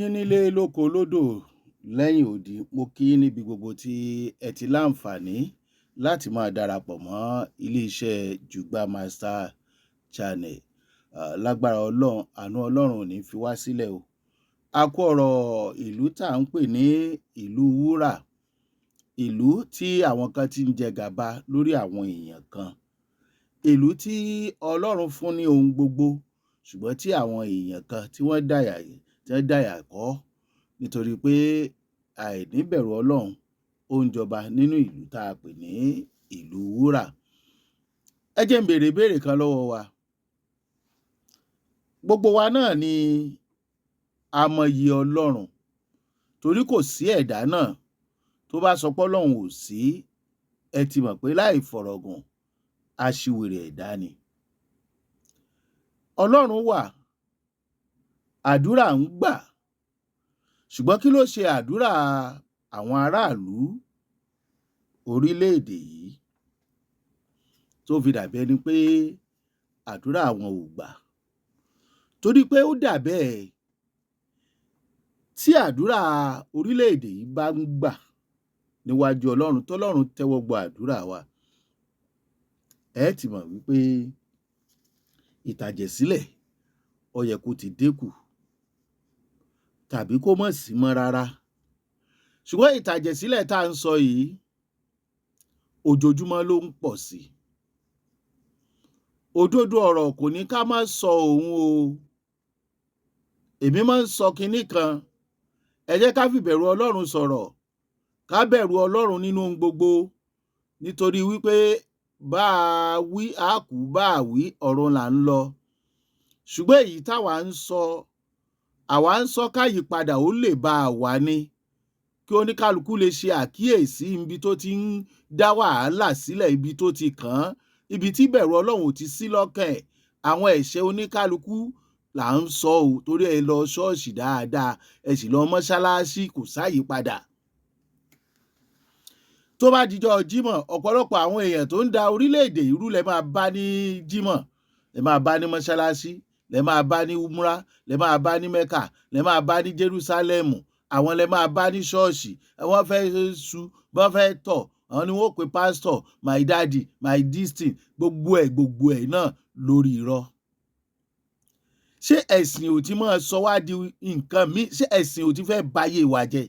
Yín nílé lóko lódò lẹ́yìn odi, mo kí yín níbi gbogbo tí ẹ ti láǹfààní láti máa darapọ̀ mọ́ iléeṣẹ́ Jugba Master Channel. Lágbára Ọlọ́run, àánú Ọlọ́run ò ní fi wá sílẹ̀ o. A kú ọ̀rọ̀ ìlú tá à ń pè ní ìlú wúrà, ìlú tí àwọn kan ti ń jẹ gàba lórí àwọn èèyàn kan, ìlú tí Ọlọ́run fún ní ohun gbogbo ṣùgbọ́n tí àwọn èèyàn kan tí wọ́n dàyà kọ́ nítorí pé àìníbẹ̀rù Ọlọ́run ó ń jọba nínú ìlú tá a pè ní ìlú wúrà. Ẹ jẹ́ n béèrè ìbéèrè kan lọ́wọ́ wa. Gbogbo wa náà ni a mọyì Ọlọ́run torí kò sí ẹ̀dá náà tó bá sọ pé Ọlọ́run ò sí, ẹ ti mọ̀ pé láì fọ̀rọ̀gùn aṣiwèrè ẹ̀dá ni. Ọlọ́run wà, àdúrà ń gbà, ṣùgbọ́n kí ló ṣe àdúrà àwọn aráàlú orílẹ̀-èdè yìí tó fi dàbí ẹni pé àdúrà wọn ò gbà? Torí pé ó dà bẹ́ẹ̀ tí àdúrà orílẹ̀-èdè yìí bá ń gbà níwájú Ọlọ́run, tọ́lọ́run tẹ́wọ́ gba àdúrà wa, ẹ ti mọ̀ wípé ìtàjẹ̀sílẹ̀ ó yẹ kó ti dínkù tàbí kó má sí mọ́ rárá. Ṣùgbọ́n ìtàjẹ̀sílẹ̀ tá à ń sọ yìí ojoojúmọ́ ló ń pọ̀ sí. Òdodo ọ̀rọ̀ kò ní ká má sọ òun o. Èmi máa ń sọ kinní kan, ẹ jẹ́ ká fìbẹ̀rù Ọlọ́run sọ̀rọ̀, ká bẹ̀rù Ọlọ́run nínú ohun gbogbo, nítorí wípé bá a wí á kú, bá a wí ọ̀run là ń lọ. Ṣùgbọ́n èyí táwa ń sọ, àwa ń sọ káyípadà ó lè bá a wà ni, kí oníkálukú lè ṣe àkíyèsí ibi tó ti ń dá wàhálà sílẹ̀, ibi tó ti kàn án, ibi tí bẹ̀rù Ọlọ́run ò ti sí lọ́kàn ẹ̀. Àwọn ẹ̀ṣẹ̀ oníkálukú là ń sọ o, torí ẹ lọ ṣọ́ọ̀ṣì dáadáa, ẹ sì lọ mọ́ṣáláṣí, kò sáyípadà. Tó bá dijọ́ Jímọ̀, ọ̀pọ̀lọpọ̀ àwọn èèyàn tó ń da orílẹ̀-èdè irú lẹ máa bá ní Jímọ̀, lẹ máa bá ní mọ́ṣáláṣí, lẹ máa bá ní umra, lẹ máa bá ní Mẹ́kà, lẹ máa bá ní Jerúsálẹ́mù, àwọn lẹ máa bá ní ṣọ́ọ̀ṣì. Wọ́n fẹ́ wọ́n fẹ́ tọ̀, àwọn ni wọ́n pe pásítọ̀, my daddy, my this thing, gbogbo ẹ̀ náà lórí irọ́. Ṣé ẹ̀sìn ò ti máa sọ wá di nǹkan míì? Ṣé ẹ̀sìn ò ti fẹ́ báyé wa jẹ́?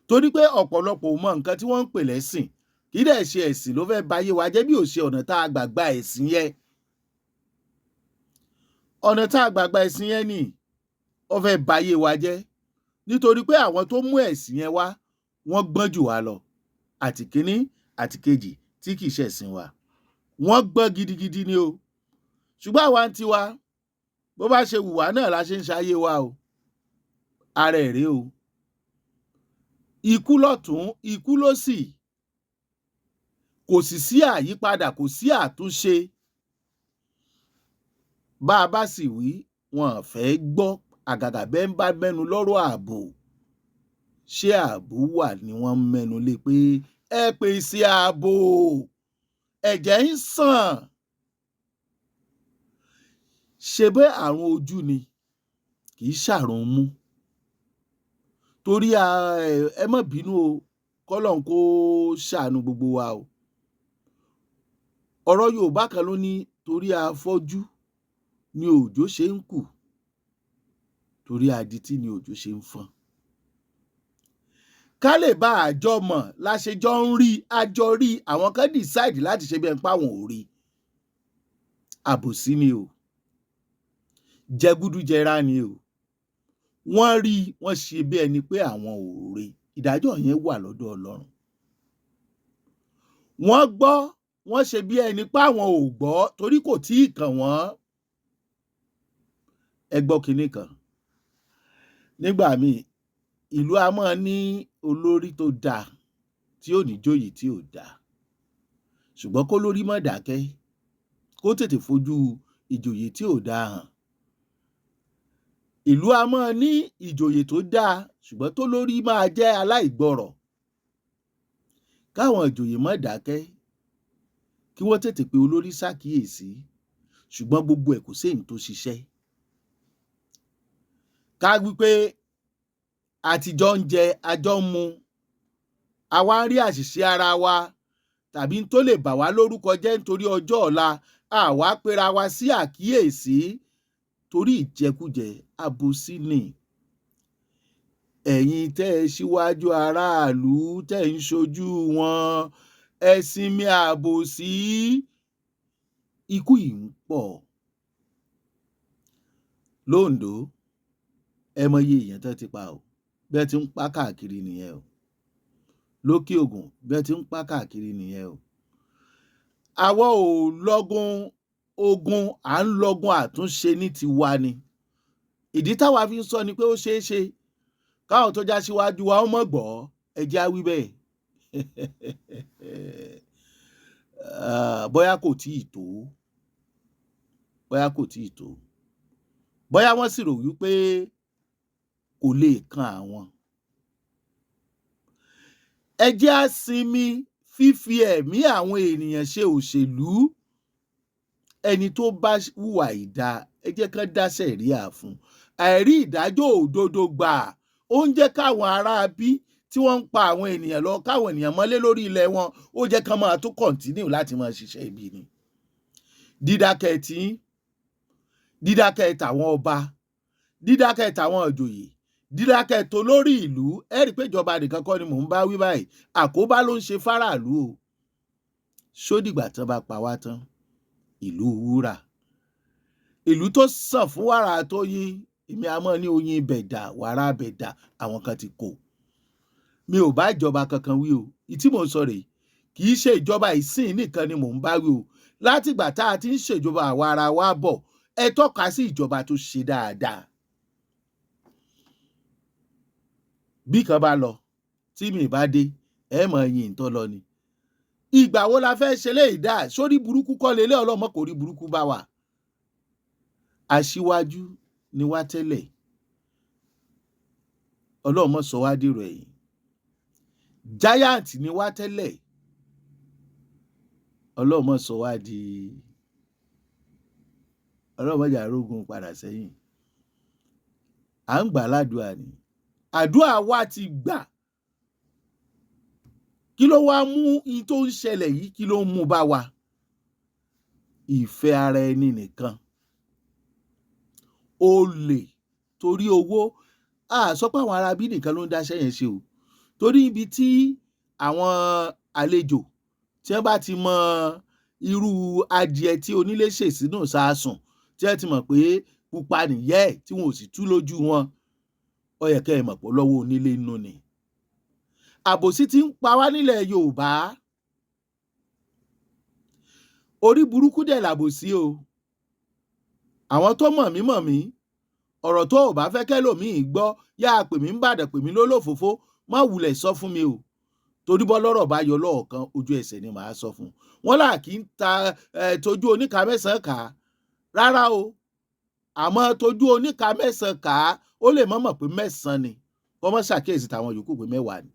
Torí pé ọ̀pọ̀lọpọ̀ ò mọ nǹkan tí wọ́n ń pè lẹ́sìn, kì í dẹ̀ ṣe ẹ̀sìn ló fẹ́ báyé wa jẹ́ bí ò ṣe ọ̀nà tá a gbà gba ẹ̀sìn yẹn. Ọ̀nà tá a gbà gba ẹ̀sìn yẹn ni ó fẹ́ báyé wa jẹ́, nítorí pé àwọn tó mú ẹ̀sìn yẹn wá wọ́n gbọ́n jù wá lọ, àti kíní àti kejì tí kì í ṣẹ̀sìn wa. Wọ́n gbọ́n gidigidi ni o. Ṣùgbọ́n àwa ń tiwa, bó bá ṣe wù wá náà la ṣe ń ṣayé wa o. Ara ẹ̀ rèé o. Ikú lọ́tùn, ikú lósì, kò sì sí àyípadà, kò sí àtúnṣe. Bá a bá sì wí, wọn ò fẹ́ gbọ́. Àgàgà bẹ́ẹ̀ ń bá mẹ́nu lọ́rọ̀ ààbò. Ṣé ààbò wà ni wọ́n ń mẹ́nu lé pé ẹ pèsè ààbò, ẹ̀jẹ̀ ń sàn. Ṣebí àrùn ojú ni, kì í ṣàrùn imú. Torí ẹ má bínú o, k'Ọlọ́run kó ṣàánú gbogbo wa o. Ọ̀rọ̀ Yorùbá kan ló ní torí afọ́jú ni òjò ṣe ń kù, torí adití ni òjò ṣe ń fọ́n. Ká lè bá àjọ mọ̀ la ṣe jọ ń rí, àjọ rí, àwọn kan decide láti ṣe bí ẹni pé àwọn ò rí. Àbòsí ni o, jẹgúdújẹrá ni o. Wọ́n rí, wọ́n ṣe bí ẹni pé àwọn ò rí. Ìdájọ́ yẹn wà lọ́dọ̀ Ọlọ́run. Wọ́n gbọ́, wọ́n ṣe bí ẹni pé àwọn ò gbọ́ torí kò tíì kàn wọ́n. Ẹ gbọ́ kinní kan, nígbà míì ìlú a máa ní olórí tó dáa tí ò ní jóyè tí ò dáa, ṣùgbọ́n kó lórí má dákẹ́, kó tètè fojú ìjòyè tí ò dáa hàn. Ìlú a máa ní ìjòyè tó dáa ṣùgbọ́n tó lórí máa jẹ́ aláìgbọrọ̀. Káwọn ìjòyè má dákẹ́, kí wọ́n tètè pe olórí ṣàkíyèsí, ṣùgbọ́n gbogbo ẹ̀ kò séyìí tó ṣiṣẹ́. ká wípé àtijọ́ ń jẹ àjọ ń mu, àwa ń rí àṣìṣe ara wa tàbí tó lè bà wá lórúkọ jẹ́ nítorí ọjọ́ ọ̀la, àwa pera wa sí àkíyèsí torí ìjẹkújẹ. Àbòsí ni. Ẹ̀yin tẹ́ ẹ ṣíwájú aráàlú tẹ́ ẹ ń ṣojú wọn, ẹ sinmi àbòsí. Ikú yìí ń pọ̀. Lóǹdó, ẹ mọye èèyàn tán ti pa o, bẹ́ẹ̀ ti ń pa káàkiri nìyẹn o. Lókè Ògùn, bẹ́ẹ̀ ti ń pa káàkiri nìyẹn o. Àwa ò lọ́gun ogun, à ń lọ́gun àtúnṣe ní tiwa ni. Ìdí táwa fi ń sọ ni pé ó ṣeé ṣe káwọn tó já síwájú wa ó mọ̀ gbọ́, ẹ jẹ́ á wí bẹ́ẹ̀. Bóyá kò tíì tó, bóyá kò tíì tó, bóyá wọ́n sì rò wípé kò lè kan àwọn. Ẹ jẹ́ á sinmi fífi ẹ̀mí àwọn ènìyàn ṣe òṣèlú. Ẹni tó bá hùwà ìdá, ẹ jẹ́ kán dá sẹ̀ríà fún. Àìrí ìdájọ́ òdodo gbà ó ń jẹ́ káwọn aráabí tí wọ́n ń pa àwọn ènìyàn lọ, káwọn ènìyàn mọ́lé lórí ilẹ̀ wọn, ó jẹ́ kán máa tún kọ̀ntínú láti máa ṣiṣẹ́ ibi ni. Dídákẹ́ tí, dídákẹ́ tàwọn ọba, dídákẹ́ tàwọn ìjòyè, dídákẹ́ tó lórí ìlú. Ẹ rí i pé ìjọba nìkan kọ́ ni mò ń bá wí báyìí, àkóbá ló ń ṣe fáráàlú o. Ṣó dìgbà tán bá pa wá tán? Ìlú wúrà, ìlú tó sàn fún wàrà tó yín, èmi a mọ̀ ní oyin bẹ̀dà, wàrà bẹ̀dà, àwọn kan ti kó. Mi ò bá ìjọba kankan wí o. Ìtí mò ń sọ rèé, kì í ṣe ìjọba ìsìn nìkan ni mò ń bá wí o. Látìgbà tá a ti ń ṣèjọba àwa ara wa bọ̀, ẹ tọ́ka sí ìjọba tó ṣe dáadáa. Bí kan bá lọ, tí mi bá dé, ẹ mọ̀ ẹyin tó lọ ni. Ìgbà wo la fẹ́ ṣe léyìí dá? Sórí burúkú kọ́ lélẹ̀, ọlọ́mọ kò rí burúkú bá wa. Aṣíwájú ni wá tẹ́lẹ̀, ọlọ́mọ sọ wá dèrò ẹ̀yìn. Giant ni wá tẹ́lẹ̀, ọlọ́mọ sọ wá di, ọlọ́mọ jà rógun padà sẹ́yìn. À ń gbà ládùúà ni. Àdúrà wa ti gbà. Kí ló wá mú in tó ń ṣẹlẹ̀ yìí, kí ló ń mú bá wa? Ìfẹ́ ara ẹni nìkan. Olè torí owó. Sọ pé àwọn aráabí nìkan ló ń dáṣẹ́ yẹn ṣe o. Torí ibi tí àwọn àlejò tí wọ́n bá ti mọ irú adìẹ tí onílé ṣè sínú ìsasùn, tí wọ́n ti mọ̀ pé pupa nìyẹ́ ẹ̀, tí wọn ò sì tú lójú wọn, ó yẹ kẹ́ ẹ mọ̀ pé lọ́wọ́ onílé nínú ni. Àbòsí ti ń pa wá nílẹ̀ Yorùbá. Orí burúkú dẹ̀ làbòsí o. Àwọn tó mọ̀ mí, ọ̀rọ̀ tó ò bá fẹ́ kẹ́lòmíì gbọ́, yá pè mí ń bàdàn, pè mí lólòfófó, má wulẹ̀ sọ fún mi o. Torí bọ́ lọ́rọ̀ bá yọ lọ́ọ̀kan, ojú ẹsẹ̀ ni màá sọ fún. Wọ́n là kí ń ta tójú oníka mẹ́sàn-án kà á. Rárá o. Àmọ́ tójú oníka mẹ́sàn-án kà á, ó lè mọ̀ pé mẹ́sàn-án ni. Kọ́ mọ́ ṣàkíyèsí tàwọn yòókù pé mẹ́wàá ni.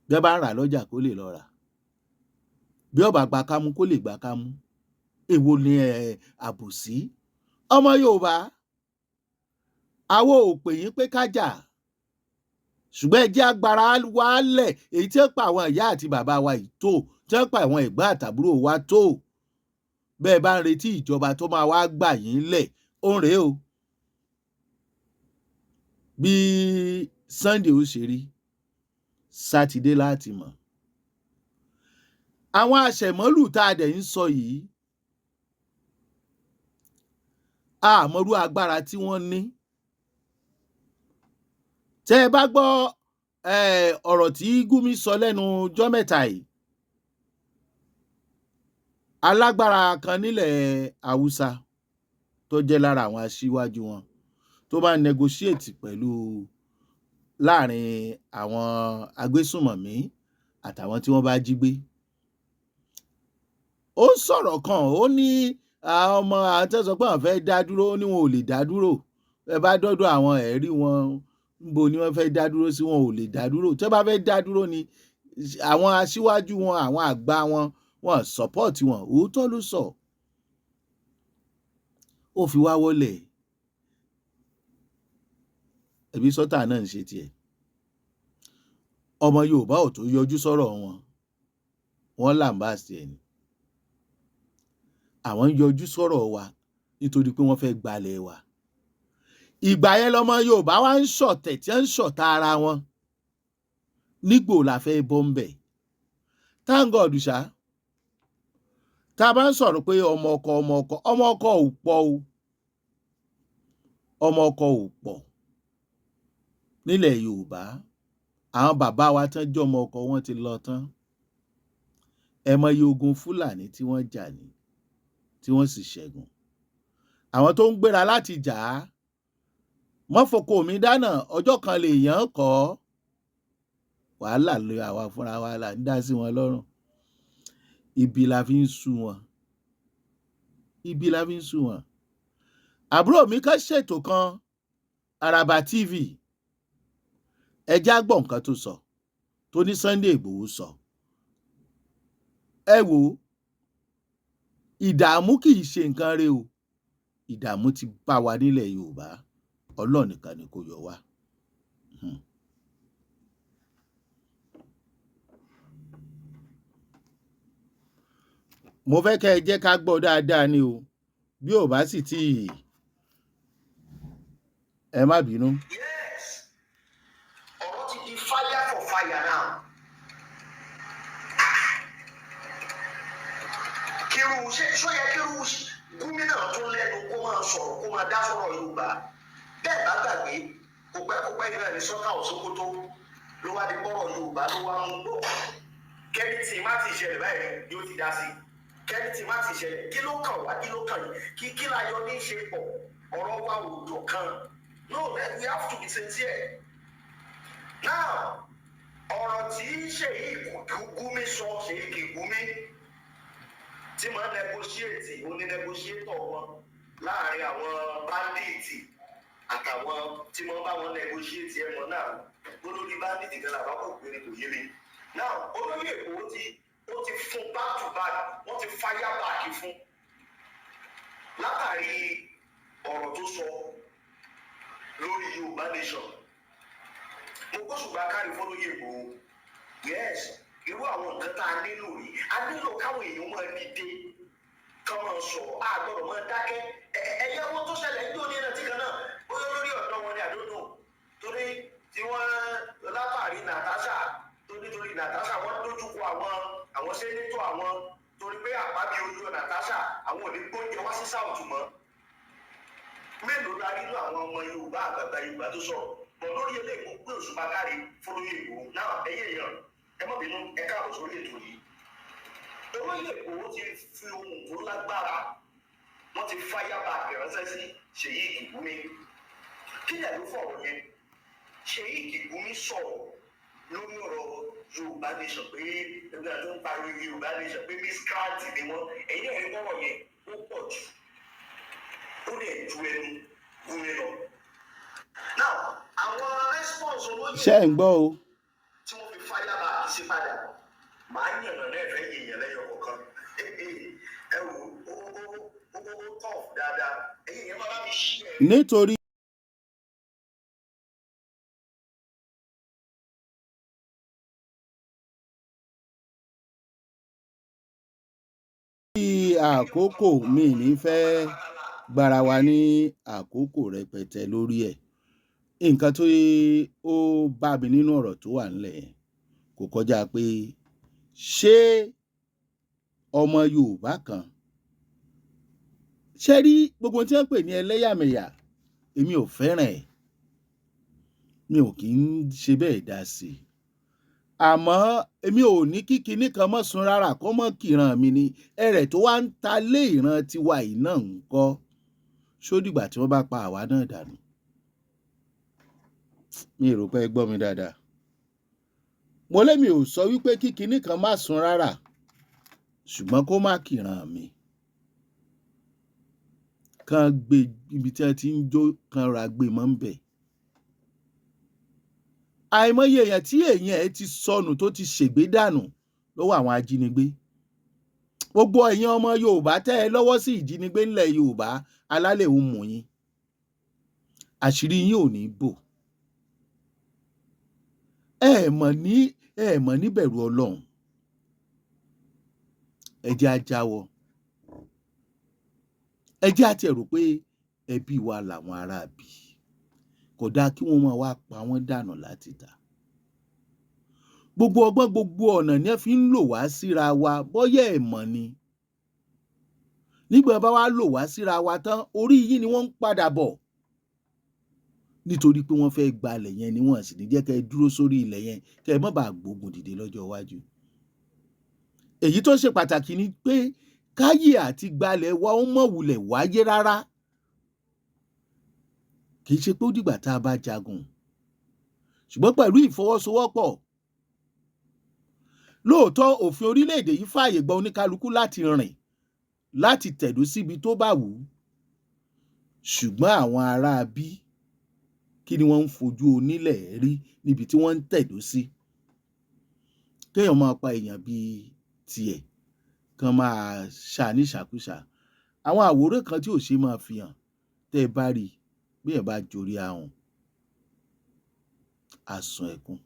Bí ẹ bá ń rà lọ́jà kó lè lọ rà. Bí ó bá gba kámú kó lè gba kámú. Èwo ni àbòsí? Ọmọ Yorùbá, àwa ò pè yín pé ká jà, ṣùgbọ́n ẹ jẹ́ agbára wa lẹ̀. Èyí tí ó pa àwọn ìyá àti bàbá wa yìí tó, tí ó pa àwọn ẹ̀gbọ́n àtàbúrò wa tó. Bẹ́ẹ̀ bá ń retí ìjọba tó máa wá gbà yín lẹ̀, ó ń rèé o. Bí Sunday ó ṣe rí, Sátidé láti mọ̀. Àwọn àṣẹ̀mọ́lù tá a dẹ̀ ń sọ yìí, àmọ́rú agbára tí wọ́n ní. Tẹ́ ẹ bá gbọ́ ọ̀rọ̀ tí Gumi sọ lẹ́nu ọjọ́ mẹ́ta yìí, alágbára kan nílẹ̀ Haúsá tó jẹ́ lára àwọn aṣíwájú wọn tó bá negotiate pẹ̀lú láàrin àwọn agbésùnmọ̀mí àtàwọn tí wọ́n bá jí gbé. Ó sọ̀rọ̀ kan, ó ní ọmọ àtẹ́sọ pé àwọn fẹ́ dá dúró, ó ní wọn ò lè dá dúró. Ẹ bá dọ́dọ̀ àwọn ẹ̀rí wọn, níbo ni wọ́n fẹ́ dá dúró sí? Wọn ò lè dá dúró. Tí wọ́n bá fẹ́ dá dúró ni àwọn aṣíwájú wọn, àwọn àgbà wọn, wọn support wọn. Òótọ́ ló sọ. Ó fi wá wọlé. ẹbí sọ́tà náà ń ṣe tiẹ̀. Ọmọ Yorùbá ò tó yọjú sọ́rọ̀ wọn, wọ́n làǹbàṣì ẹ̀ ni. Àwọn ń yọjú sọ́rọ̀ wa nítorí pé wọ́n fẹ́ gbalẹ̀ wa. Ìgbà yẹn lọmọ Yorùbá wá ń ṣọ̀tẹ̀ tí ń ṣọ̀tá ara wọn. Nígbò la fẹ́ bọ́ ń bẹ̀. Thank God ṣá. Tá a bá ń sọ̀rọ̀ pé ọmọ ọkọ ò pọ̀ o. Ọmọ ọkọ ò pọ̀ nílẹ̀ Yorùbá. Àwọn bàbá wa tán jẹ́ ọmọ ọkọ wọn ti lọ tán. Ẹ mọye ogun Fúlàní tí wọ́n jà ní, tí wọ́n sì ṣẹ́gun. Àwọn tó ń gbéra láti jà á, mọ́fòkò mi dáná ọjọ́ kan lèèyàn kọ́. Wàhálà ló àwa fúnra wa là ń dá sí wọn lọ́rùn. Ibi la fi ń sú wọn. Ibi la fi ń sú wọn. Àbúrò mi kan ṣètò kan, Araba TV. Ẹ já gbọ́ nǹkan tó sọ, tó ní Sunday Igboho sọ. Ẹ wò, ìdààmú kì í ṣe nǹkan rẹ̀ o. Ìdààmú ti bá wa nílẹ̀ Yorùbá. Ọlọ́run nìkan ni kó yọ wá. Mo fẹ́ kẹ́ ẹ jẹ́ ká gbọ́ dáadáa ni o. Bí ò bá sì tí ẹ má bínú. Yes, ọ̀rọ̀ ti di fire for fire now. Ṣó yẹ kírú gómìnà tó lẹ́nu kó máa sọ̀rọ̀ kó máa dá sọ̀rọ̀ Yorùbá. Bẹ́ẹ̀ bá gbàgbé kópẹ́ ìgbà ní Sọ́kà Òṣókótó ló wá di bọ́rọ̀ Yorùbá ló wá mú gbó. Kẹ́ni tí má ti ṣẹlẹ̀ báyìí yóò ti dá sí. Kẹ́ni tí má ti ṣẹlẹ̀ kí ló kàn wá kí ló kàn yìí kí láyọ̀ ní ṣe pọ̀ ọ̀rọ̀ wa ò dùn kan. No, we have to be sincere. Now, ọ̀rọ̀ tí Sheikh Gumi sọ, Sheikh Gumi tí máa ń negotiate, oní negotiator wọn láàrin àwọn bandits àtàwọn tí wọ́n bá wọn negotiate ẹ̀mọ́ náà olórí bandits kan làwọn kò gbé kò yé mi. Now, olóyè Èkó ó ti fún back to back, wọ́n ti fire back fún látàrí ọ̀rọ̀ tó sọ lórí Yorùbá nation. Mo kó ṣùgbọ́n kárí fọ́lóyè Èkó. Yes, irú àwọn nǹkan tá a nílò rí. A nílò káwọn èèyàn máa dìde kán máa sọ àgbọ̀dọ̀ máa dákẹ́. Ẹ̀yẹ wọn tó ṣẹlẹ̀ ní òní ẹ̀nà tí kan náà bóyá lórí ọ̀dọ́ wọn ni àdónò torí tí wọ́n látàrí Natasha torí Natasha wọ́n dójúkọ àwọn sẹ́nétọ̀ àwọn torí pé àpábí ojú Natasha àwọn ò ní gbóúnjẹ wá sí sáùtù mọ́. Mélòó la nínú àwọn ọmọ Yorùbá àgbàgbà Yorùbá tó sọ̀rọ̀ bọ̀ lórí eléyìí mo gbé òṣùpá kárí fọlóyè Èkó náà ẹ̀yẹ èèyàn ẹ má bínú ẹ káàbọ̀ sórí ètò yìí. Olóyè Èkó ti fi ohun tó lágbára wọ́n ti fáyà bá àgbẹ̀ránṣẹ́ sí Sheikh Gumi. Kí lẹ̀ ló fọ̀rọ̀ yẹn? Sheikh Gumi sọ̀rọ̀ lórí ọ̀rọ̀ Yorùbá nation pé ẹgbẹ́ tó ń pariwo Yorùbá nation pé miscreant ni wọ́n ẹ̀yìn ẹ̀rí bọ́rọ̀ yẹn ó pọ̀ jù ó lè ju ẹnu Gumi lọ. Now, àwọn response olóyè ṣé ń gbọ́ o. tí wọ́n fi fáyà bá àkísí padà màá yànnà náà fẹ́ yèèyàn lẹ́yọ̀ kọ̀ọ̀kan ẹ wò ó tọ̀ dáadáa ẹ̀yìn yẹn máa bá mi ṣí ẹ̀. Nítorí àkókò mi ní fẹ́ gbára wa ní àkókò rẹpẹtẹ lórí ẹ̀. Nǹkan tó ó bá mi nínú ọ̀rọ̀ tó wà nílẹ̀ yẹn kò kọjá pé ṣé ọmọ Yorùbá kan ṣe rí gbogbo tí wọ́n pè ní ẹlẹ́yàmẹ̀yà èmi ò fẹ́ràn ẹ̀, mi ò kì í ṣe bẹ́ẹ̀ dá sí i. Àmọ́ èmi ò ní kí kinní kan mọ́ sun rárá kó mọ́ kìran mi ni ẹrẹ̀ tó wá ń ta lé ìran tiwa yìí náà ń kọ́ ṣódìgbà tí wọ́n bá pa àwa náà dànù. Mi rò pé ẹ gbọ́ mi dáadáa. Mo lémi ò sọ wípé kí kinní kan má sun rárá ṣùgbọ́n kó má kìran mi. Kan gbé ibi tí wọ́n ti ń jó kan ra gbé mọ́ ń bẹ̀. Àìmọye èèyàn tí èèyàn ẹ ti sọnù tó ti ṣègbé dànù lọ́wọ́ àwọn ajínigbé. Gbogbo ẹ̀yin ọmọ Yorùbá tẹ́ ẹ lọ́wọ́ sí ìjínigbé ńlẹ̀ Yorùbá alálẹ̀ ń mú yín. Àṣírí yín ò ní bò. ẹ mọ̀ níbẹ̀rù Ọlọ́run. Ẹ jẹ́ á jáwọ́. Ẹ jẹ́ á tiẹ̀ rò pé ẹbí wa làwọn ará bí. Kò dáa kí wọ́n máa wá pa wọ́n dànù láti ìta. Gbogbo ọgbọ́n, gbogbo ọ̀nà ni ẹ fi ń lò wá síra wa, bóyá ẹ mọ̀ ni. Nígbà bá wá lò wá síra wa tán, orí yín ni wọ́n ń padà bọ̀. Nítorí pé wọ́n fẹ́ gba ilẹ̀ yẹn ni wọ́n sì ní jẹ́ kẹ́ ẹ dúró sórí ilẹ̀ yẹn kẹ́ ẹ má bàa gbógun dìde lọ́jọ́ iwájú. Èyí tó ṣe pàtàkì ni pé káyè àti gbalẹ̀ wa ó mọ̀ wulẹ̀ wáyé rárá. Kì í ṣe pé ó dìgbà tá a bá jagun, ṣùgbọ́n pẹ̀lú ìfọwọ́sowọ́pọ̀. Lóòótọ́ òfin orílẹ̀-èdè yìí fààyè gba oníkálukú láti rìn, láti tẹ̀dó síbi tó bá wù ú. Ṣùgbọ́n àwọn ará bí, kí ni wọ́n ń fojú onílẹ̀ rí níbi tí wọ́n ń tẹ̀dó sí? Kéèyàn máa pa èèyàn bíi tiẹ̀, kán máa ṣá níṣàkúṣà. Àwọn àwòrán kan tí ò ṣeé máa fi hàn, tẹ́ ẹ bá rí i, béèyàn bá jorí ahun, á sun ẹkún.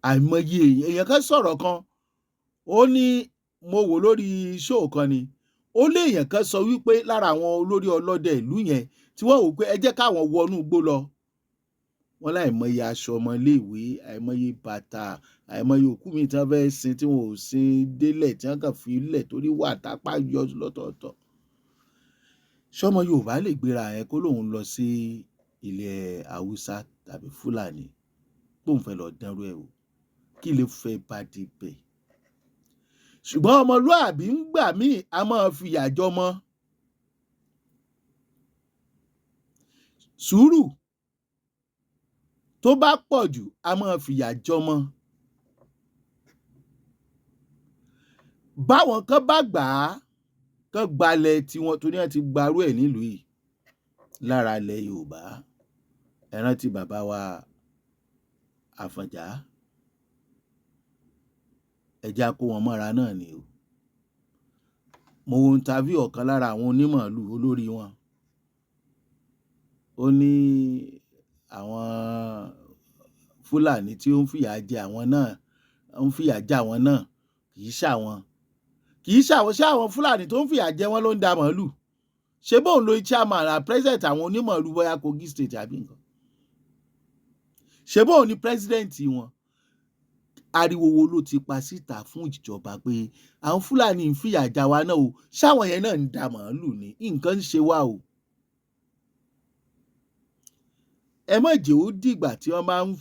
Àìmọye èèyàn kan sọ̀rọ̀ kan, ó ní, mo wò lórí show kan ni, ó léèyàn kan sọ wípé lára àwọn olórí ọlọ́dẹ ìlú yẹn tí wọ́n wò pé ẹ jẹ́ káwọn wọnú igbó lọ. Wọ́n láìmọye aṣọ ọmọ iléèwé, àìmọye bàtà, àìmọye òkú míì tí wọ́n fẹ́ sin tí wọn ò sin délẹ̀, tí wọ́n kàn fi lẹ̀ torí wà tápá yọ lọ́tọ̀ọ̀tọ̀. Ṣọ́mọ Yorùbá lè gbéra ẹ̀ kó lóun lọ sí ilẹ̀ Haúsá tàbí Fúlàní póun fẹ́ lọ dánrú ẹ̀ wò? Kí ló fẹ́ bá débẹ̀? Ṣùgbọ́n ọmọlúàbí ń gbà míì a máa fìyà jọmọ. Sùúrù tó bá pọ̀ jù a máa fìyà jọmọ. Báwọn kan bá gbà á, kán gbalẹ̀ tiwọn torí wọ́n ti gbarú ẹ̀ nílùú yìí lára ilẹ̀ Yorùbá. Ẹ rántí bàbá wa Àfọ̀njá. Ẹ jẹ́ á kó wọn mọ́ra náà ni o. Mo wo interview ọ̀kan lára àwọn onímọ̀ọ́lù, olórí wọn. Ó ní àwọn Fúlàní tí ó ń fìyà jẹ àwọn náà, ń fìyà jẹ àwọn náà, kì í ṣàwọn. Kì í ṣàwọn, ṣé àwọn Fúlàní tó ń fìyà jẹ wọ́n ló ń da màálù? Ṣé bóun lo chairman and president àwọn onímọ̀ọ́lù bóyá Kogi State àbí nǹkan? Ṣé bóun ni president wọn? Ariwo wo ló ti pa síta fún ìjọba pé àwọn Fúlàní ń fìyà jẹ wa náà o, ṣáwọn yẹn náà ń da màálù ni? Nǹkan ń ṣe wá o. Ẹ má jẹ́ ó dìgbà tí wọ́n bá ń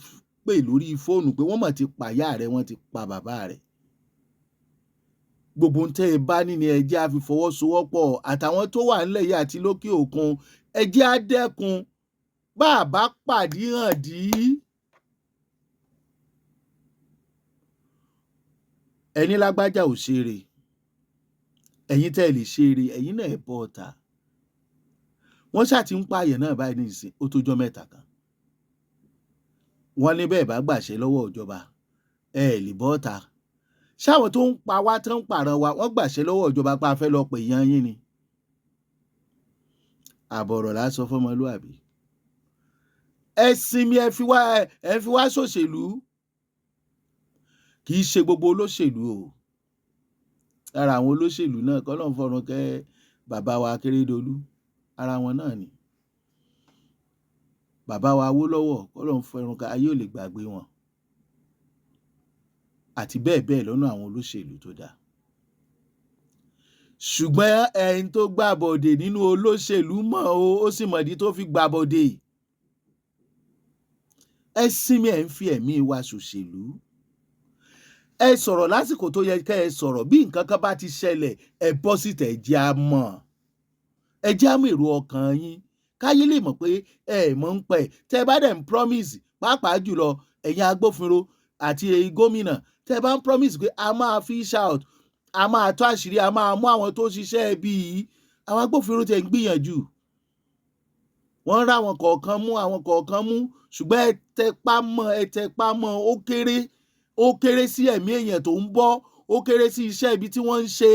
pè lórí fóònù pé wọ́n mọ̀ ti pa ìyá rẹ̀, wọ́n ti pa bàbá rẹ̀. Gbogbo ohun tẹ́ ẹ bá ní ni ẹ jẹ́ á fi fọwọ́sowọ́pọ̀, àtàwọn tó wà nílẹ̀ yìí àti lókè òkun, ẹ jẹ́ á dẹ́kun. Bá a bá pàdí hàn dí, ẹni lágbájá ò ṣe rè, ẹ̀yin tẹ́ ẹ lè ṣe rè, ẹ̀yin náà ẹ bọ́ ọ̀tá. Wọ́n ṣáà ti ń pààyàn náà báyìí nísìn, ó tójọ́ mẹ́ta kan. Wọ́n ní bẹ́ẹ̀ bá gbàṣẹ lọ́wọ́ ìjọba, ẹ lè bọ́ ọ̀tá. Ṣáwọn tó ń pa wá tán ń pààrọ̀ wa, wọ́n gbàṣẹ lọ́wọ́ ìjọba pé a fẹ́ lọ pè yan yín ni? Àbọ̀rọ̀ là á sọ fọ́mọlúàbí. Ẹ sinmi, ẹ fi wá ṣòṣèlú. Kì í ṣe gbogbo olóṣèlú o. Lára àwọn olóṣèlú náà, k'Ọlọ́run fọ̀run kẹ́ bàbá wa Akérédolú, ara wọn náà ni. Bàbá wa Awólọ́wọ̀, k'Ọlọ́run fọ̀run kẹ́, ayé ò lè gbàgbé wọn. Àti bẹ́ẹ̀ bẹ́ẹ̀ lọ́nà àwọn olóṣèlú tó dáa. Ṣùgbọ́n ẹni tó gbàbọ̀dè nínú olóṣèlú mọ̀ o, ó sì mọ̀dí tó fi gbàbọ̀dè. Ẹ sinmi, ẹ ń fi ẹ̀mí wa ṣòṣèlú. Ẹ sọ̀rọ̀ lásìkò tó yẹ kẹ́ ẹ sọ̀rọ̀. Bí nǹkan kan bá ti ṣẹlẹ̀, ẹ bọ́ síta, ẹ jẹ́ á mọ̀. Ẹ jẹ́ á mọ̀ èrò ọkàn yín, káyé lè mọ̀ pé ẹ mọ̀ ń pẹ́. Tẹ́ ẹ bá dẹ̀ ń promise, pàápàá jùlọ ẹ̀yin agbófinró àti gómìnà, tẹ́ ẹ bá ń promise pé a máa fish out, a máa tó àṣírí, a máa mú àwọn tó ṣiṣẹ́ ibi yìí, àwọn agbófinró tẹ̀ ń gbìyànjú. Wọ́n rá àwọn kọ̀ọ̀kan mú, àwọn kọ̀ọ̀kan mú, ṣùgbọ́n ẹ tẹpá mọ́, ó kéré sí ẹ̀mí èèyàn tó ń bọ́, ó kéré sí iṣẹ́ ibi tí wọ́n ń ṣe.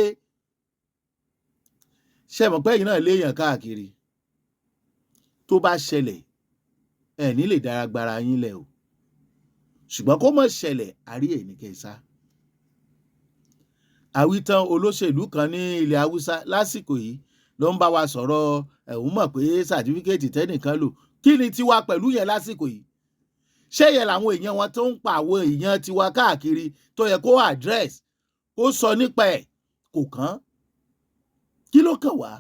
Ṣé ẹ mọ̀ pé ẹ̀yin náà léèyàn káàkiri? Tó bá ṣẹlẹ̀, ẹ ní lè dára gbára yín lẹ̀ o. ṣùgbọ́n kó má ṣẹlẹ̀ àrí ẹ̀ ní kẹsà. Àwítán olóṣèlú kan ní ilẹ̀ Haúsá lásìkò yìí ló ń bá wa sọ̀rọ̀ ẹ̀hún mọ̀ pé sàtífíkẹ́ẹ̀tì tẹ́nìkan lò. Kí ni tiwa pẹ̀lú yẹn lásìkò yìí? Ṣé yẹn làwọn èèyàn wọn tó ń pa àwọn èèyàn tiwa káàkiri tó yẹ kó address kó sọ nípa ẹ̀ kò kàn? Kí ló kàn wá?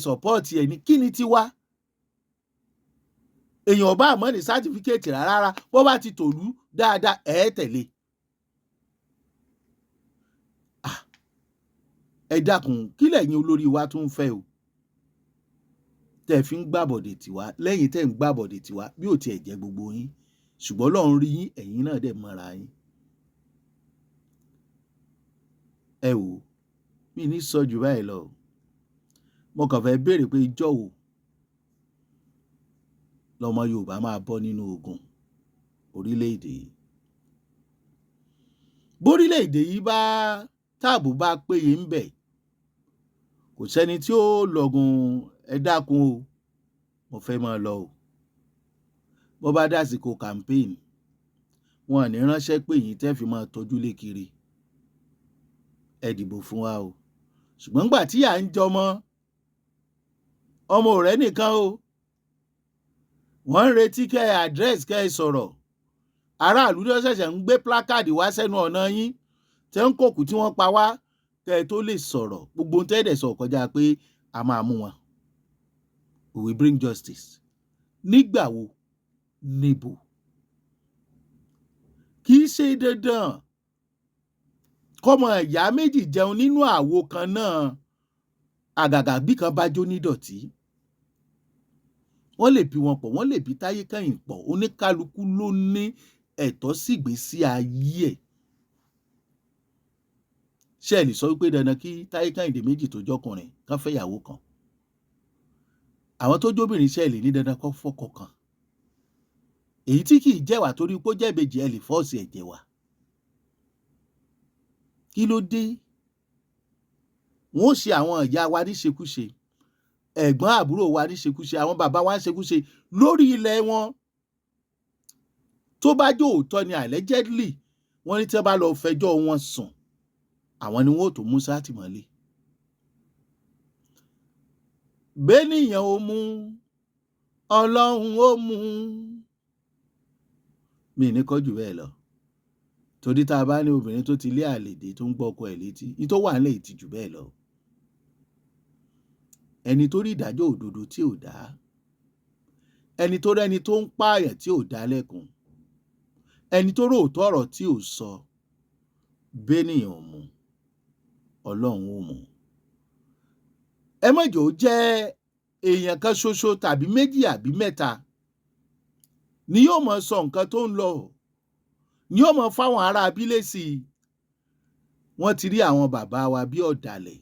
Support ẹ̀ ní kí ni tiwa? Èèyàn ọba àmọ́ ní sàtífíkẹ́ẹ̀tì rárá bó bá ti tòlú dáadáa tẹ̀lé. Ẹ dákun kí lẹ̀yin olórí wa tún ń fẹ́ o tẹ́ fi ń gbàbọ̀dè tiwa lẹ́yìn tẹ́ ń gbàbọ̀dè tiwa bí ò tiẹ̀ jẹ́ gbogbo yín ṣùgbọ́n Ọlọ́run rí yín ẹ̀yin náà dẹ̀ mọ́ra yín. Ẹ wò mí ní sọ jù báyìí lọ mo kàn fẹ́ béèrè pé ìjọ́ wo lọmọ Yorùbá máa bọ́ nínú ogun orílẹ̀-èdè yìí? Bórílẹ̀-èdè yìí bá táàbù bá péye ń bẹ̀ kò sẹ́ni tí ó lọ́gun ẹ dákun o mo fẹ́ máa lọ o. Bó bá dásìkò campaign wọn ò ní ránṣẹ́ pé yín tẹ́ fi máa tọ́jú lé kiri ẹ dìbò fún wa o. Ṣùgbọ́n gbà tí à ń jọmọ ọmọ rẹ̀ nìkan o wọ́n ń retí kẹ́ ẹ address kẹ́ ẹ sọ̀rọ̀. Aráàlú ló ṣẹ̀ṣẹ̀ ń gbé plákáàdì wá sẹ́nu ọ̀nà yín tẹ́ ń kòkù tí wọ́n pa wá kẹ́ ẹ tó lè sọ̀rọ̀. Gbogbo ohun tẹ́ẹ̀dẹ̀ sọ kọjá pé a máa mú wọn. We will bring justice. Nígbà wo? Níbo? Kì í ṣe dandan kọ́mọ ìyá méjì jẹun nínú àwo kan náà àgàgà bí kan bá jó nídọ̀tí. Wọ́n lè bí wọn pọ̀, wọ́n lè bí Táyé Kẹ́hìn pọ̀, oníkálukú ló ní ẹ̀tọ́ sígbésí ayé ẹ̀. Ṣé ẹ lè sọ wípé dandan kí Táyé Kẹ́hìndé méjì tó jọkùnrin kán fẹ́ ìyàwó kan? Àwọn tó jóbìnrin ṣe lè ní dandan kó fọ́kọ kan. Èyí tí kì í jẹ́wà torí pé ó jẹ́ ìbejì ẹ lè fọ́ọ̀sì ẹ̀ jẹ́wà. Kí ló dé? Wọ́n ó ṣe àwọn ìyá wa níṣekúṣe, ẹ̀gbọ́n àbúrò wa níṣekúṣe, àwọn bàbá wa níṣekúṣe lórí ilẹ̀ wọn. Tó bá jó òótọ́ ni allegedly wọ́n ní tí wọ́n bá lọ fẹjọ́ wọn sùn àwọn ni wọ́n ò tó mú sátìmọ́lé. Bénìyàn ó mú Ọlọ́run ó mú. Mi ní kọ́ jù bẹ́ẹ̀ lọ torí tá a bá ní obìnrin tó ti lé àlèdè tó ń gbọ́ ọkọ ẹ̀ létí ní tó wà nílẹ̀ ìtì jù bẹ́ẹ̀ lọ. Ẹni tó rí ìdájọ́ òdodo tí ò dá, ẹni tó rẹ́ni tó ń pààyàn tí ò dá lẹ́kun, ẹni tó róòtọ́ ọ̀rọ̀ tí ò sọ, bénìyàn ò mú Ọlọ́run ó mú. Ẹ má jẹ́ ó jẹ́ èèyàn kan ṣoṣo tàbí méjì àbí mẹ́ta ni yóò mọ sọ nǹkan tó ń lọ, ni yóò mọ fáwọn ará abílé sí i. Wọ́n ti rí àwọn bàbá wa bí ọ̀dàlẹ̀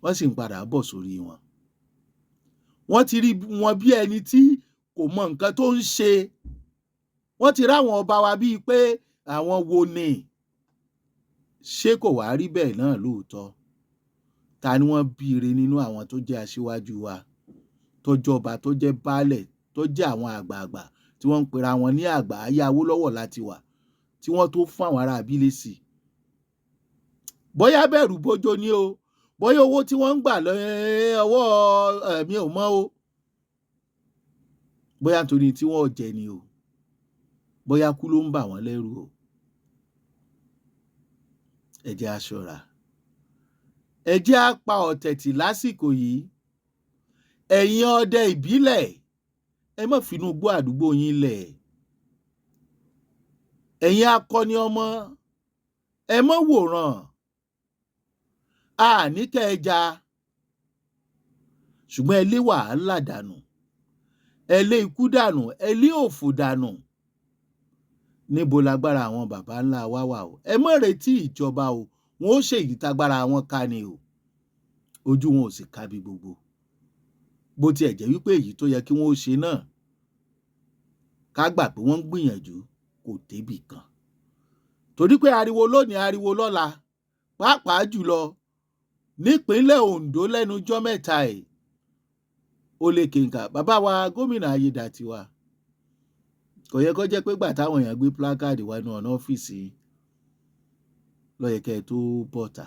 wọ́n sì ń padà bọ̀ sórí wọn. Wọ́n ti rí wọn bí ẹni tí kò mọ nǹkan tó ń ṣe. Wọ́n ti ráwọn ọba wa bíi pé àwọn wo ni. Ṣé kò wá rí bẹ́ẹ̀ náà lóòótọ́? Ta ni wọ́n bíire nínú àwọn tó jẹ́ aṣíwájú wa, tó jọba, tó jẹ́ baálẹ̀, tó jẹ́ àwọn àgbààgbà tí wọ́n ń pera wọn ní àgbà ayé Awólọ́wọ̀ láti wà tí wọ́n tó fún àwọn ará abílé sí? Bóyá bẹ̀rù bójó ni o, bóyá owó tí wọ́n ń gbà lọ́wọ́ mi ò mọ̀ o, bóyá nítorí tí wọ́n jẹ ni o, bóyá kú ló ń bà wọ́n lẹ́rù o. Ẹ jẹ́ a ṣọ́ra. Ẹ jẹ́ a pa ọ̀tẹ̀tì lásìkò yìí. Ẹ̀yin ọdẹ ìbílẹ̀ ẹ má finú gbó àdúgbò yín lẹ̀. Ẹ̀yin akọni ọmọ ẹ má wòran. A ní kẹ́ ẹ jà ṣùgbọ́n ẹ lé wàhálà dànù, ẹ lé ikú dànù, ẹ lé òfò dànù. Níbo lágbára àwọn bàbá ńlá wa wà o? Ẹ má retí ìjọba o, wọn ó ṣèyí tágbára wọn ká ni o. Ojú wọn ò sì ká bí gbogbo. Bó tiẹ̀ jẹ́ wípé èyí tó yẹ kí wọ́n ó ṣe náà ká gbà pé wọ́n ń gbìyànjú kò débì kan. Torí pé ariwo lónìí ariwo lọ́la, pàápàá jùlọ nípínlẹ̀ Ondo lẹ́nu jọ́ mẹ́ta ẹ̀. Ó lè kínka bàbá wa gómìnà Ayédàtiwa kò yẹ kó jẹ́ pé gbà táwọn èèyàn gbé placard wá inú ọ̀nà ọ́fíìsì ló yẹ kẹ́ ẹ tó bọ́ta.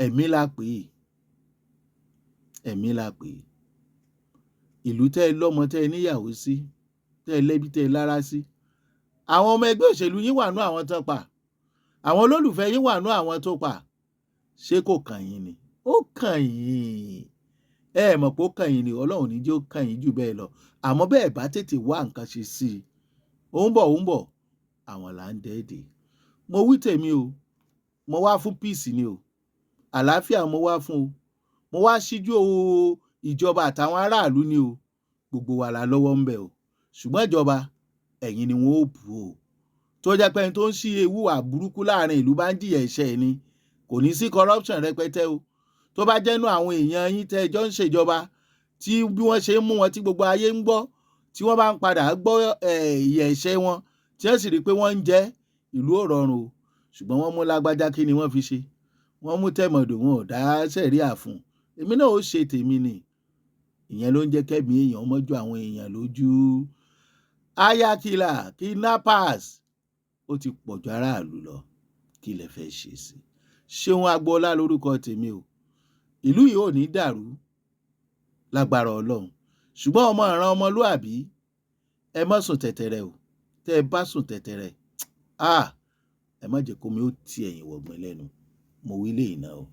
Ẹ̀mí la pè é, ẹ̀mí la pè é. Ìlú tẹ́ ẹ lọ́mọ tẹ́ ẹ níyàwó sí, tẹ́ ẹ lẹ́bí tẹ́ ẹ lára sí. Àwọn ọmọ ẹgbẹ́ òṣèlú yín wà nú àwọn tán pa, àwọn olólùfẹ́ yín wà nú àwọn tó pa. Ṣé kò kàn yín ni? Ó kàn yín. Ẹ mọ̀ pé ó kàn yín ni, Ọlọ́run ní jẹ́ ó kàn yín jù bẹ́ẹ̀ lọ. Àmọ́ bẹ́ẹ̀ bá tètè wá nǹkan ṣe sí i, ó ń bọ̀, àwọn là ń dẹ́ẹ̀dẹ̀. Mo wí tèmi o, mo wá fún peace ni o, àlàáfíà mo wá fún o, mo wá síjú ìjọba àtàwọn aráàlú ni o, gbogbo wa la lọ́wọ́ ń bẹ̀ o. Ṣùgbọ́n ìjọba ẹ̀yin ni wọ́n ó bù o. Tó jẹ́ pé ẹni tó ń ṣí ewu àbúrúkú láàrin ìlú bá ń jìyà ẹ̀ṣẹ̀ ni, kò ní sí corruption rẹpẹtẹ o. Tó bá jẹ́nu àwọn èèyàn yín tẹ́ ẹjọ́ ń ṣèjọba, tí bí wọ́n ṣe ń mú wọn tí gbogbo ayé ń gbọ́, tí wọ́n bá ń padà gbọ́ ìyà ẹ̀ṣẹ̀ wọn, tí wọ́n sì rí i pé wọ́n ń jẹ, ìlú ò rọrùn o. Ṣùgbọ́n wọ́n mú lágbájá, kí ni wọ́n fi ṣe? Wọ́n mú tẹ̀mọ̀dò, wọn ò dá sẹ̀ríà fún. Èmi náà ó ṣe tèmi ni. Ìyẹn ló ń jẹ́ kẹ́mi èèyàn mọ́jú àwọn èèyàn lójú. Ayakila, kidnappers, ó ti pọ̀jù aráàlú lọ. Kí lẹ fẹ́ ṣe sí? Ṣeun Agboola lórúkọ tèmi o. Ìlú yìí ò ní dàrú lágbára Ọlọ́run. Ṣùgbọ́n ọmọ ìran ọmọlúàbí, ẹ má sùn tẹ̀tẹ̀rẹ̀ o. Tẹ́ ẹ bá sùn tẹ̀tẹ̀rẹ̀, ẹ má jẹ́ kómi ó ti ẹ̀yìn wọ̀gbìn lẹ́nu. Mo wí léyìí náà o.